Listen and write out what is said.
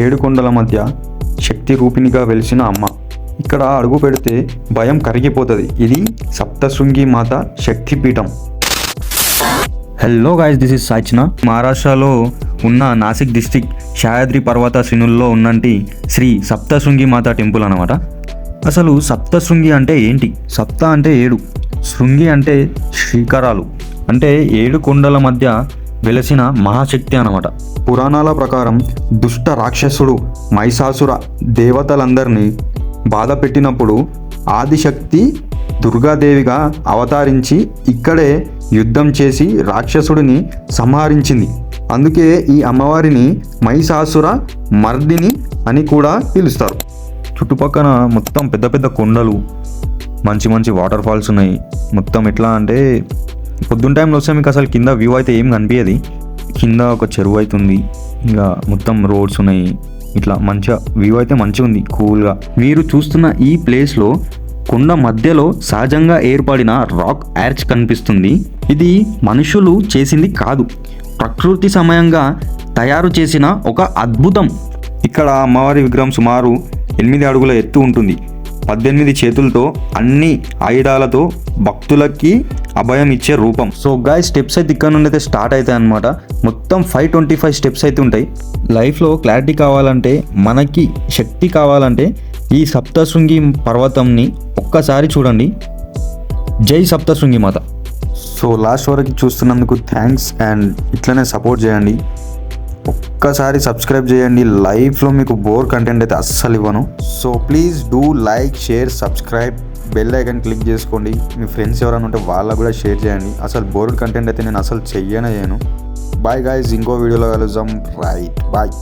ఏడుకొండల మధ్య శక్తి రూపిణిగా వెలిసిన అమ్మ. ఇక్కడ అడుగు పెడితే భయం కరిగిపోతుంది. ఇది సప్తశృంగి మాత శక్తిపీఠం. Hello guys, this is Sachana. మహారాష్ట్రలో ఉన్న నాసిక్ డిస్టిక్ సహ్యాద్రి పర్వత శ్రేణుల్లో ఉన్నంటి శ్రీ సప్తశృంగి మాత టెంపుల్ అన్నమాట. అసలు సప్తశృంగి అంటే ఏంటి? సప్త అంటే 7, శృంగి అంటే శ్రీకరాలు, అంటే 7 కొండల మధ్య వెలసిన మహాశక్తి అన్నమాట. పురాణాల ప్రకారం దుష్ట రాక్షసుడు మహిషాసుర దేవతలందరినీ బాధ పెట్టినప్పుడు ఆదిశక్తి దుర్గాదేవిగా అవతరించి ఇక్కడే యుద్ధం చేసి రాక్షసుడిని సంహరించింది. అందుకే ఈ అమ్మవారిని మహిషాసుర మర్దిని అని కూడా పిలుస్తారు. చుట్టుపక్కల మొత్తం పెద్ద పెద్ద కొండలు, మంచి మంచి వాటర్ ఫాల్స్ ఉన్నాయి. మొత్తం ఎట్లా అంటే పొద్దున్న టైంలో వస్తే మీకు అసలు కింద వ్యూ అయితే ఏం కనిపించదు. కింద ఒక చెరువు అవుతుంది, ఇంకా మొత్తం రోడ్స్ ఉన్నాయి. ఇట్లా మంచిగా వ్యూ అయితే మంచిగా ఉంది, కూల్గా. మీరు చూస్తున్న ఈ ప్లేస్లో కొండ మధ్యలో సహజంగా ఏర్పడిన రాక్ ఆర్చ్ కనిపిస్తుంది. ఇది మనుషులు చేసింది కాదు, ప్రకృతి సమయంగా తయారు చేసిన ఒక అద్భుతం. ఇక్కడ అమ్మవారి విగ్రహం సుమారు 8 అడుగుల ఎత్తు ఉంటుంది. 18 చేతులతో అన్ని ఆయుధాలతో భక్తులకి అభయం ఇచ్చే రూపం. సో గాయ్స్, స్టెప్స్ అయితే ఇక్కడ నుండి అయితే స్టార్ట్ అవుతాయి అన్నమాట. మొత్తం 525 స్టెప్స్ అయితే ఉంటాయి. లైఫ్లో క్లారిటీ కావాలంటే, మనకి శక్తి కావాలంటే ఈ సప్తశృంగి పర్వతంని ఒక్కసారి చూడండి. జై సప్తశృంగి మాత. సో లాస్ట్ వరకు చూస్తున్నందుకు థ్యాంక్స్, అండ్ ఇట్లనే సపోర్ట్ చేయండి. ఒక్కసారి సబ్స్క్రైబ్ చేయండి. లైఫ్లో మీకు బోర్ కంటెంట్ అయితే అస్సలు ఇవ్వను. So please do like, share, subscribe, bell icon click చేసుకోండి. మీ ఫ్రెండ్స్ ఎవరైనా ఉంటే వాళ్ళకు కూడా షేర్ చేయండి. అసలు బోర్డ్ కంటెంట్ అయితే నేను అసలు చెయ్యను. బాయ్ గాయ్స్, ఇంకో వీడియోలో కలుద్దాం. Right, bye.